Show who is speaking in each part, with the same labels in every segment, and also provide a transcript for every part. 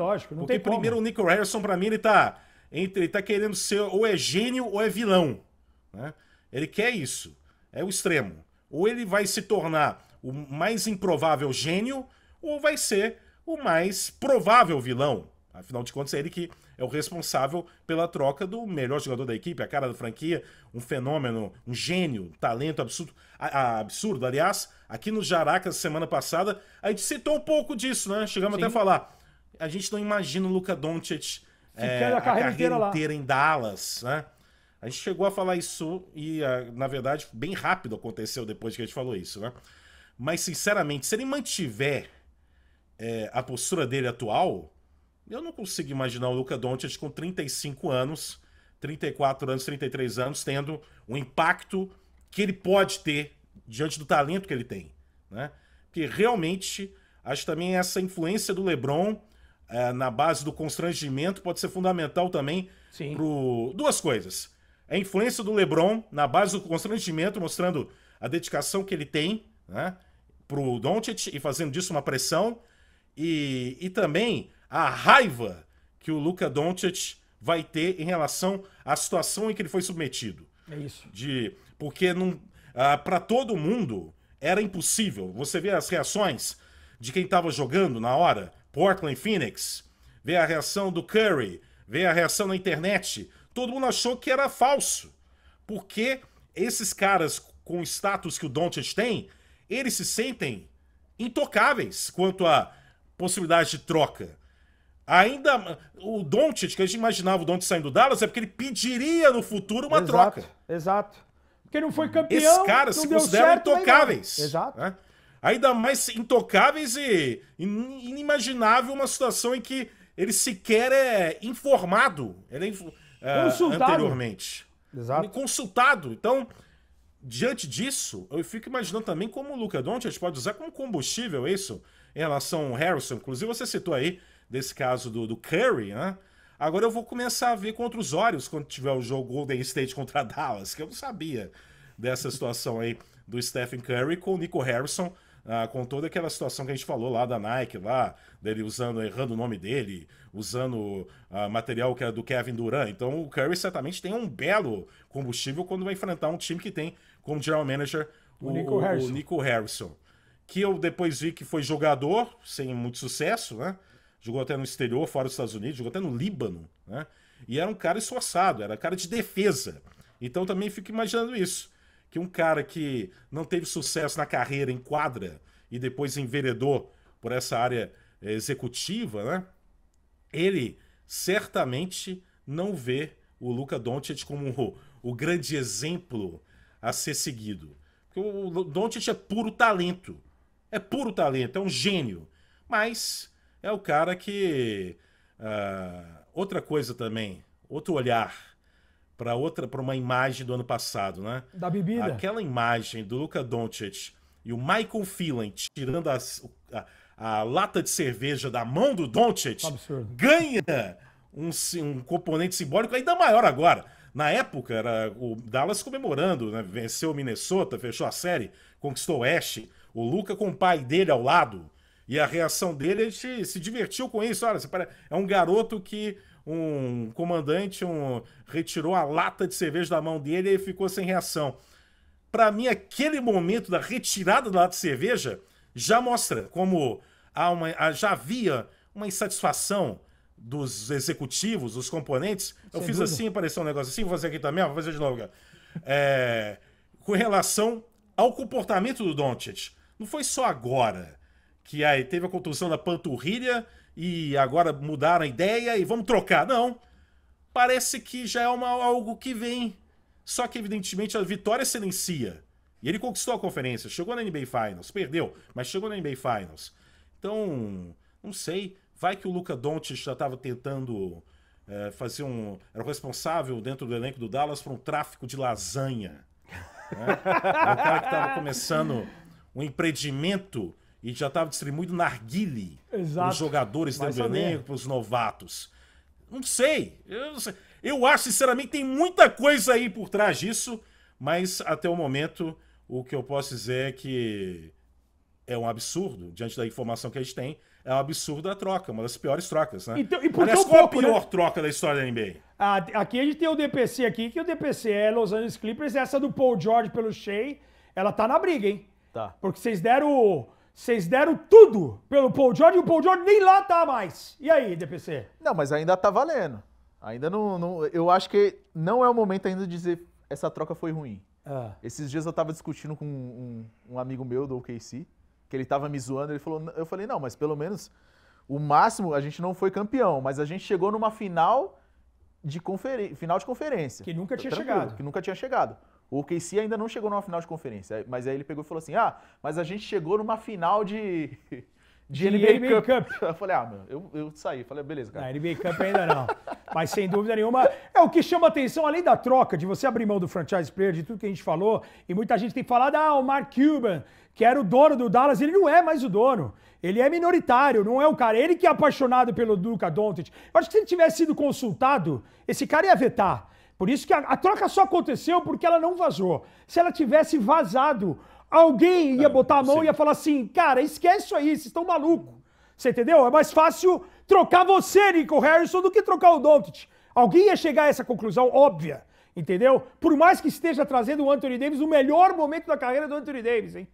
Speaker 1: lógico. Não
Speaker 2: Porque
Speaker 1: tem como.
Speaker 2: primeiro o Nico Harrison, pra mim, ele tá querendo ser ou é gênio ou é vilão. Né? Ele quer isso. É o extremo. Ou ele vai se tornar o mais improvável gênio, ou vai ser o mais provável vilão. Afinal de contas, é ele que é o responsável pela troca do melhor jogador da equipe, a cara da franquia, um fenômeno, um gênio, um talento absurdo. Absurdo, aliás, aqui no Jaracas, semana passada, a gente citou um pouco disso, né? Chegamos até a falar. A gente não imagina o Luka Doncic
Speaker 1: a carreira
Speaker 2: inteira em Dallas, né? A gente chegou a falar isso e, na verdade, bem rápido aconteceu depois que a gente falou isso, né? Mas, sinceramente, se ele mantiver a postura dele atual, eu não consigo imaginar o Luka Doncic com 35 anos, 34 anos, 33 anos, tendo o impacto que ele pode ter diante do talento que ele tem, né? Porque realmente, acho também essa influência do LeBron na base do constrangimento pode ser fundamental também para duas coisas. A influência do LeBron na base do constrangimento, mostrando a dedicação que ele tem, né, pro Doncic e fazendo disso uma pressão, e também a raiva que o Luka Doncic vai ter em relação à situação em que ele foi submetido.
Speaker 1: É isso.
Speaker 2: Porque para todo mundo era impossível. Você vê as reações de quem estava jogando na hora, Portland, Phoenix, vê a reação do Curry, vê a reação na internet. Todo mundo achou que era falso. Porque esses caras com o status que o Doncic tem, eles se sentem intocáveis quanto à possibilidade de troca. Ainda o Doncic, que a gente imaginava o Doncic saindo do Dallas, é porque ele pediria no futuro uma troca.
Speaker 1: Exato. Porque não foi campeão.
Speaker 2: Esses caras se consideram intocáveis.
Speaker 1: Exato.
Speaker 2: Né? Ainda mais intocáveis e inimaginável uma situação em que ele sequer é informado. Ele é
Speaker 1: consultado.
Speaker 2: Anteriormente.
Speaker 1: Exato.
Speaker 2: Consultado. Então, diante disso, eu fico imaginando também como o Luka Doncic pode usar como combustível isso em relação ao Harrison. Inclusive, você citou aí desse caso do Curry, né? Agora eu vou começar a ver contra os olhos quando tiver o jogo Golden State contra Dallas, que eu não sabia dessa situação aí do Stephen Curry com o Nico Harrison, com toda aquela situação que a gente falou lá da Nike, lá, dele errando o nome dele, usando material que era do Kevin Durant. Então o Curry certamente tem um belo combustível quando vai enfrentar um time que tem como general manager o Nico Harrison. Que eu depois vi que foi jogador, sem muito sucesso, né? Jogou até no exterior, fora dos Estados Unidos, jogou até no Líbano, né? E era um cara esforçado, era cara de defesa. Então também fico imaginando isso. Que um cara que não teve sucesso na carreira em quadra e depois enveredou por essa área executiva, né? Ele certamente não vê o Luka Doncic como o grande exemplo a ser seguido. Porque o Doncic é puro talento. É puro talento, é um gênio. Mas é o cara que... outra coisa também, outro olhar para uma imagem do ano passado, né?
Speaker 1: Da bebida.
Speaker 2: Aquela imagem do Luka Doncic e o Michael Phelan tirando a lata de cerveja da mão do Doncic, ganha um componente simbólico ainda maior agora. Na época, era o Dallas comemorando, né? Venceu o Minnesota, fechou a série, conquistou o Oeste, o Luka com o pai dele ao lado. E a reação dele, ele se divertiu com isso. Olha, é um garoto que um comandante retirou a lata de cerveja da mão dele e ficou sem reação. Para mim, aquele momento da retirada da lata de cerveja já mostra como já havia uma insatisfação dos executivos, dos componentes. Eu fiz assim, apareceu um negócio assim, vou fazer aqui também, vou fazer de novo. Com relação ao comportamento do Doncic. Não foi só agora que aí teve a contusão da panturrilha e agora mudaram a ideia e vamos trocar. Não. Parece que já é algo que vem. Só que, evidentemente, a vitória silencia. E ele conquistou a conferência, chegou na NBA Finals, perdeu, mas chegou na NBA Finals. Então, não sei, vai que o Luka Doncic já estava tentando fazer era o responsável dentro do elenco do Dallas por um tráfico de lasanha. Né? Era o cara que estava começando um empreendimento e já estava distribuindo narguile para os jogadores dentro do elenco, para os novatos. Não sei. Eu acho, sinceramente, tem muita coisa aí por trás disso, mas até o momento o que eu posso dizer é que é um absurdo, diante da informação que a gente tem, é um absurdo a troca, uma das piores trocas, né?
Speaker 1: Então, e por
Speaker 2: Aliás,
Speaker 1: tão
Speaker 2: qual
Speaker 1: pouco,
Speaker 2: a pior
Speaker 1: né?
Speaker 2: troca da história da NBA?
Speaker 1: Aqui a gente tem o DPC aqui, que o DPC é Los Angeles Clippers, essa do Paul George pelo Shea, ela tá na briga, hein?
Speaker 3: Tá.
Speaker 1: Porque vocês deram tudo pelo Paul George e o Paul George nem lá tá mais. E aí, DPC?
Speaker 3: Não, mas ainda tá valendo. Ainda não, eu acho que não é o momento ainda de dizer essa troca foi ruim. Esses dias eu tava discutindo com um amigo meu do OKC, que ele tava me zoando, eu falei, não, mas pelo menos o máximo, a gente não foi campeão, mas a gente chegou numa final de conferência.
Speaker 1: Que nunca tinha
Speaker 3: Tranquilo,
Speaker 1: chegado.
Speaker 3: Que nunca tinha chegado. O OKC ainda não chegou numa final de conferência, mas aí ele pegou e falou assim, mas a gente chegou numa final de NBA Cup. Eu falei, eu saí. Falei, beleza, cara.
Speaker 1: Não, NBA Cup ainda não. Mas sem dúvida nenhuma, é o que chama atenção, além da troca, de você abrir mão do franchise player, de tudo que a gente falou, e muita gente tem falado, o Mark Cuban, que era o dono do Dallas, ele não é mais o dono. Ele é minoritário, não é o cara. Ele que é apaixonado pelo Luka Doncic. Eu acho que se ele tivesse sido consultado, esse cara ia vetar. Por isso que a troca só aconteceu porque ela não vazou. Se ela tivesse vazado, alguém ia botar a mão e ia falar assim, cara, esquece isso aí, vocês estão malucos. Você entendeu? É mais fácil trocar você, Nico Harrison, do que trocar o Doncic. Alguém ia chegar a essa conclusão óbvia, entendeu? Por mais que esteja trazendo o Anthony Davis no melhor momento da carreira do Anthony Davis, hein?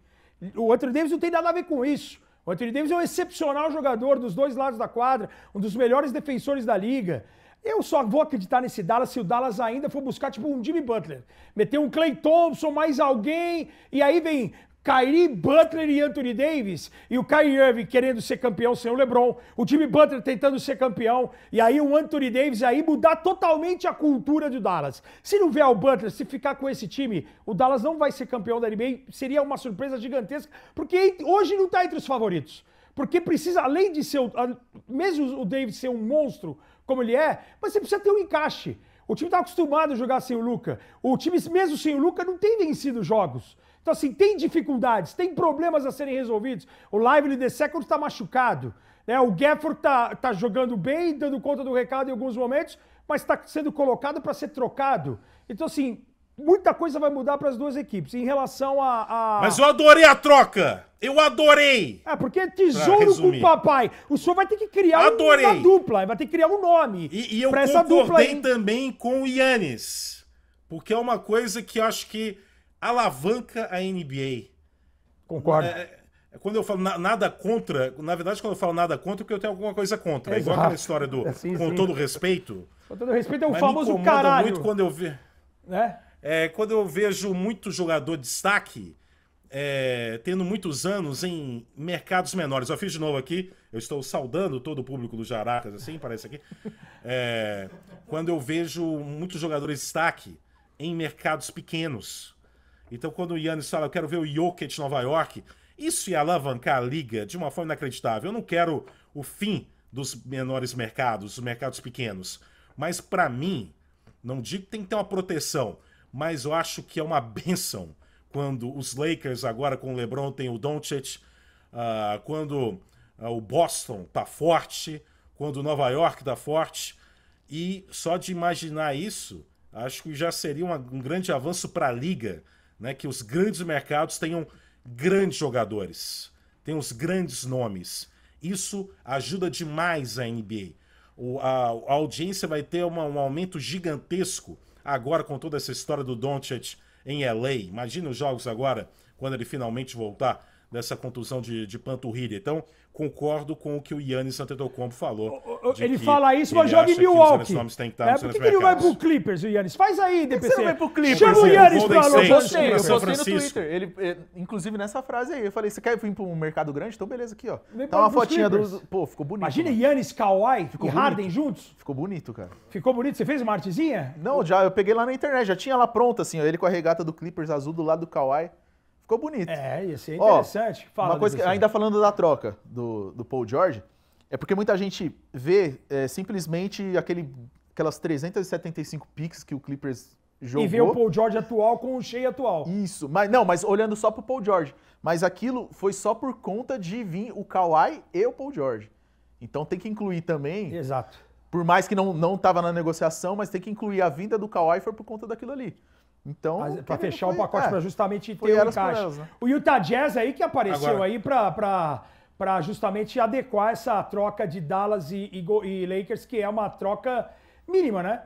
Speaker 1: O Anthony Davis não tem nada a ver com isso. O Anthony Davis é um excepcional jogador dos dois lados da quadra, um dos melhores defensores da liga. Eu só vou acreditar nesse Dallas se o Dallas ainda for buscar tipo um Jimmy Butler. Meter um Klay Thompson, mais alguém, e aí vem Kyrie, Butler e Anthony Davis, e o Kyrie Irving querendo ser campeão sem o LeBron, o Jimmy Butler tentando ser campeão, e aí o Anthony Davis aí mudar totalmente a cultura do Dallas. Se não vier o Butler, se ficar com esse time, o Dallas não vai ser campeão da NBA, seria uma surpresa gigantesca, porque hoje não está entre os favoritos. Porque precisa, além de ser, mesmo o Davis ser um monstro, como ele é, mas você precisa ter um encaixe. O time está acostumado a jogar sem o Luka. O time, mesmo sem o Luka, não tem vencido jogos. Então, assim, tem dificuldades, tem problemas a serem resolvidos. O Lively The Second está machucado. Né? O Gafford tá jogando bem, dando conta do recado em alguns momentos, mas está sendo colocado para ser trocado. Então, assim, muita coisa vai mudar para as duas equipes. Em relação a...
Speaker 2: Mas eu adorei a troca! Eu adorei!
Speaker 1: Porque tesouro com papai. O senhor vai ter que criar uma dupla, vai ter que criar um nome.
Speaker 2: E eu concordei também com o Giannis. Porque é uma coisa que eu acho que alavanca a NBA.
Speaker 1: Concordo.
Speaker 2: Quando eu falo nada contra, na verdade, quando eu falo nada contra, é porque eu tenho alguma coisa contra. É igual aquela história do com todo respeito.
Speaker 1: Com todo respeito é um
Speaker 2: mas
Speaker 1: famoso
Speaker 2: me incomoda
Speaker 1: caralho.
Speaker 2: Muito quando eu vejo.
Speaker 1: Né?
Speaker 2: Quando eu vejo muito jogador de destaque tendo muitos anos em mercados menores. Eu fiz de novo aqui, eu estou saudando todo o público do Jaracas, assim, parece aqui. Quando eu vejo muitos jogadores de destaque em mercados pequenos. Então, quando o Giannis fala, eu quero ver o Jokic de Nova York, isso ia alavancar a liga de uma forma inacreditável. Eu não quero o fim dos menores mercados, dos mercados pequenos. Mas, para mim, não digo que tem que ter uma proteção, mas eu acho que é uma bênção quando os Lakers, agora com o LeBron, tem o Doncic, quando o Boston tá forte, quando o Nova York tá forte. E só de imaginar isso, acho que já seria um grande avanço para a liga, né? Que os grandes mercados tenham grandes jogadores, tenham os grandes nomes. Isso ajuda demais a NBA. A audiência vai ter um aumento gigantesco agora com toda essa história do Doncic em LA. Imagina os jogos agora, quando ele finalmente voltar dessa contusão de panturrilha. Então, concordo com o que o Giannis Antetokounmpo falou.
Speaker 1: Ele fala isso, mas joga em Milwaukee.
Speaker 2: Por que
Speaker 1: ele não vai pro Clippers, o Giannis? Faz aí, DPC.
Speaker 3: Você não vai pro Clippers?
Speaker 1: Chama o Giannis pra
Speaker 3: Eu postei no Twitter. Ele, inclusive nessa frase aí, eu falei, você quer vir pra um mercado grande? Então beleza, aqui, ó. Tá uma fotinha do... Pô, ficou bonito.
Speaker 1: Imagina Giannis, Kawhi e Harden juntos.
Speaker 3: Ficou bonito, cara.
Speaker 1: Ficou bonito? Você fez uma artezinha?
Speaker 3: Não, eu peguei lá na internet, já tinha lá pronto, assim, ó, ele com a regata do Clippers azul do lado do Kawhi. Ficou bonito.
Speaker 1: Ia ser interessante.
Speaker 3: Fala, uma coisa que, ainda falando da troca do Paul George, é porque muita gente vê simplesmente aquelas 375 picks que o Clippers jogou.
Speaker 1: E vê o Paul George atual com o Shea atual.
Speaker 3: Isso, mas olhando só pro Paul George. Mas aquilo foi só por conta de vir o Kawhi e o Paul George. Então tem que incluir também...
Speaker 1: Exato.
Speaker 3: Por mais que não tava na negociação, mas tem que incluir a vinda do Kawhi foi por conta daquilo ali. Então,
Speaker 1: para fechar o pacote, para justamente ter o encaixe. Elas, né? O Utah Jazz aí que apareceu aí para justamente adequar essa troca de Dallas e Lakers, que é uma troca mínima, né?